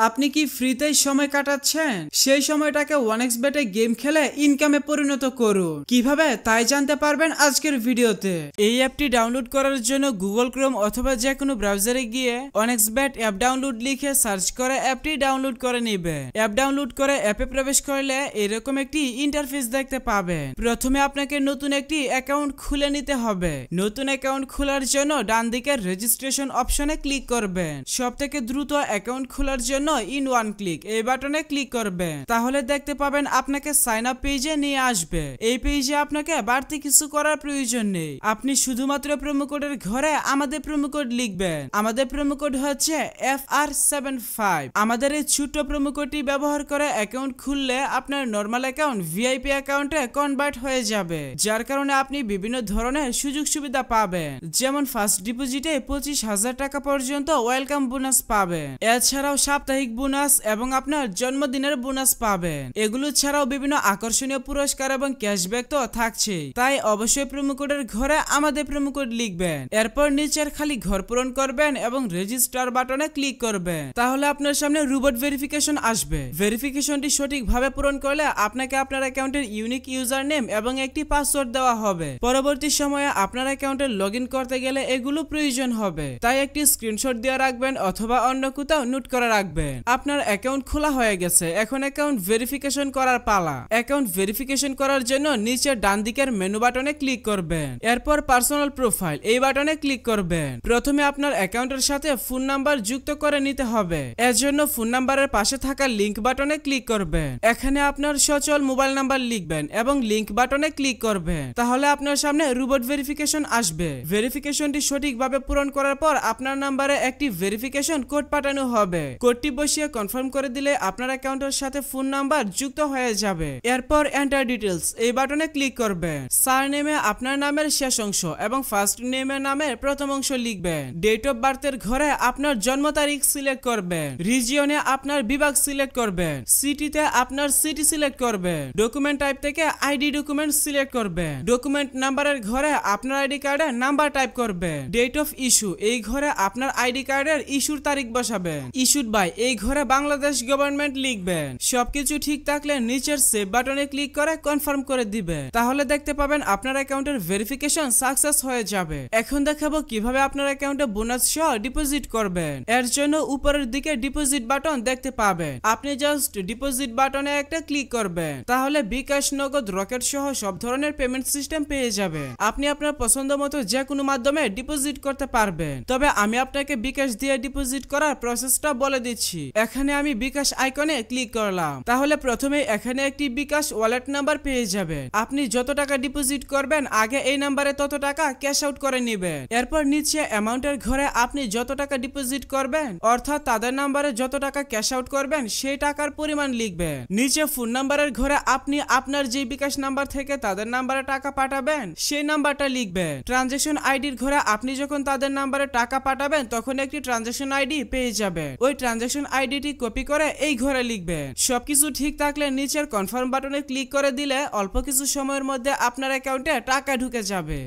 আপনি কি ফ্রিতে সময় কাটাচ্ছেন? সেই সময়টাকে ওয়ানএক্সবেটে গেম খেলে ইনকামে পরিণত করুন। কিভাবে তাই জানতে পারবেন আজকের ভিডিওতে। এই অ্যাপটি ডাউনলোড করার জন্য গুগল ক্রোম অথবা যে কোনো ব্রাউজারে গিয়ে ওয়ানএক্সবেট অ্যাপ ডাউনলোড লিখে সার্চ করে অ্যাপটি ডাউনলোড করে নেবে। অ্যাপ ডাউনলোড করে অ্যাপে প্রবেশ করলে এরকম একটি ইন্টারফেস দেখতে পাবেন। প্রথমে আপনাকে নতুন একটি অ্যাকাউন্ট খুলে নিতে হবে। নতুন অ্যাকাউন্ট খোলার জন্য ডান দিকের রেজিস্ট্রেশন অপশনে ক্লিক করবেন। সবথেকে দ্রুত অ্যাকাউন্ট খোলার জন্য ইন ওয়ান ক্লিক এই বাটনে ক্লিক করবেন। তাহলে দেখতে পাবেন আপনাকে সাইন আপ পেজে নিয়ে আসবে। এই পেজে আপনাকে বাড়তি কিছু করার প্রয়োজন নেই। আপনি শুধুমাত্র প্রোমো কোডের ঘরে আমাদের প্রোমো কোড লিখবেন। আমাদের প্রোমো কোড হচ্ছে FR75। আমাদের এই ছোট্ট প্রোমো কোডটি ব্যবহার করে অ্যাকাউন্ট খুললে আপনার নরমাল অ্যাকাউন্ট ভিআইপি অ্যাকাউন্টে কনভার্ট হয়ে যাবে, যার কারণে আপনি বিভিন্ন ধরনের সুযোগ সুবিধা পাবেন। যেমন ফার্স্ট ডিপোজিটে 25,000 টাকা পর্যন্ত ওয়েলকাম বোনাস পাবেন। এছাড়াও সাপ্তাহিক বোনাস এবং আপনার জন্মদিনের বোনাস পাবেন। এগুলো ছাড়াও বিভিন্ন আকর্ষণীয় পুরস্কার এবং ক্যাশব্যাক তো থাকছেই। তাই অবশ্যই প্রোমো কোডের ঘরে আমাদের প্রোমো কোড লিখবেন। এরপর নিচের খালি ঘর পূরণ করবেন এবং রেজিস্টার বাটনে ক্লিক করবেন। তাহলে আপনার সামনে রোবট ভেরিফিকেশন আসবে। ভেরিফিকেশনটি সঠিকভাবে পূরণ করলে আপনাকে আপনার অ্যাকাউন্টের ইউনিক ইউজার নেম এবং একটি পাসওয়ার্ড দেওয়া হবে। পরবর্তী সময়ে আপনার অ্যাকাউন্টে লগইন করতে গেলে এগুলো প্রয়োজন হবে। তাই একটি স্ক্রিনশট দিয়ে রাখবেন অথবা অন্য কোথাও নোট করে রাখবেন। আপনার অ্যাকাউন্ট খোলা হয়ে গেছে, এখন অ্যাকাউন্ট ভেরিফিকেশন করার পালা। অ্যাকাউন্ট ভেরিফিকেশন করার জন্য নিচে ডান দিকের মেনু বাটনে ক্লিক করবেন। এরপর পার্সোনাল প্রোফাইল এই বাটনে ক্লিক করবেন। প্রথমে আপনার অ্যাকাউন্টের সাথে ফোন নাম্বার যুক্ত করে নিতে হবে। এর জন্য ফোন নাম্বারের পাশে থাকা লিংক বাটনে ক্লিক করবেন। এখানে আপনার সচল মোবাইল নাম্বার লিখবেন এবং লিংক বাটনে ক্লিক করবেন। তাহলে আপনার সামনে রোবট ভেরিফিকেশন আসবে। ভেরিফিকেশনটি সঠিকভাবে পূরণ করার পর আপনার নাম্বারে একটি ভেরিফিকেশন কোড পাঠানো হবে। কোডটি বসিয়ে কনফার্ম করে দিলে আপনার অ্যাকাউন্টের সাথে ফোন নাম্বার যুক্ত হয়ে যাবে। এরপর এন্টার ডিটেইলস এই বাটনে ক্লিক করবেন। সারনেমে আপনার নামের শেষ অংশ এবং ফার্স্ট নেমের নামের প্রথম অংশ লিখবেন। ডেট অফ বার্থের ঘরে আপনার জন্ম তারিখ সিলেক্ট করবেন। রিজিয়নে আপনার বিভাগ সিলেক্ট করবেন। সিটিতে আপনার সিটি সিলেক্ট করবেন। ডকুমেন্ট টাইপ থেকে আইডি ডকুমেন্ট সিলেক্ট করবেন। ডকুমেন্ট নাম্বারের ঘরে আপনার আইডি কার্ডের নাম্বার টাইপ করবেন। ডেট অফ ইস্যু এই ঘরে আপনার আইডি কার্ডের ইস্যুর তারিখ বসাবেন। ইস্যুড বাই এই ঘরে বাংলাদেশ গভর্নমেন্ট লিখবেন। সবকিছু ঠিক থাকলে নিচের সেভ বাটনে ক্লিক করে কনফার্ম করে দিবেন। তাহলে দেখতে পাবেন আপনার অ্যাকাউন্টের ভেরিফিকেশন সাকসেস হয়ে যাবে। এখন দেখাবো কিভাবে আপনার অ্যাকাউন্টে বোনাস সহ ডিপোজিট করবেন। এর জন্য উপরের দিকে ডিপোজিট বাটন দেখতে পাবেন। আপনি জাস্ট ডিপোজিট বাটনে একটা ক্লিক করবেন। তাহলে বিকাশ, নগদ, রকেট সহ সব ধরনের পেমেন্ট সিস্টেম পেয়ে যাবেন। আপনি আপনার পছন্দ মতো যে কোনো মাধ্যমে ডিপোজিট করতে পারবেন। তবে আমি আপনাকে বিকাশ দিয়ে ডিপোজিট করার প্রসেসটা বলে দিচ্ছি। এখানে আমি বিকাশ আইকনে ক্লিক করলাম। তাহলে প্রথমে এখানে একটি বিকাশ ওয়ালেট নাম্বার পেয়ে যাবেন। আপনি যত টাকা ডিপোজিট করবেন আগে এই নাম্বারে তত টাকা ক্যাশ আউট করে নেবেন। এরপর নিচে অ্যামাউন্টের ঘরে আপনি যত টাকা ডিপোজিট করবেন অর্থাৎ তাদের নাম্বারে যত টাকা ক্যাশ আউট করবেন সেই টাকার পরিমাণ লিখবেন। নিচে ফোন নাম্বারের ঘরে আপনি আপনার যে বিকাশ নাম্বার থেকে তাদের নাম্বারে টাকা পাঠাবেন সেই নাম্বারটা লিখবেন। ট্রানজাকশন আইডির ঘরে আপনি যখন তাদের নাম্বারে টাকা পাঠাবেন তখন একটি ট্রানজাকশন আইডি পেয়ে যাবেন। ওই ট্রানজাকশন আইডিটি কপি করে এই ঘরে লিখবেন। সবকিছু ঠিক থাকলে নিচের কনফার্ম বাটনে ক্লিক করে দিলে অল্প কিছু সময়ের মধ্যে আপনার অ্যাকাউন্টে টাকা ঢুকে যাবে।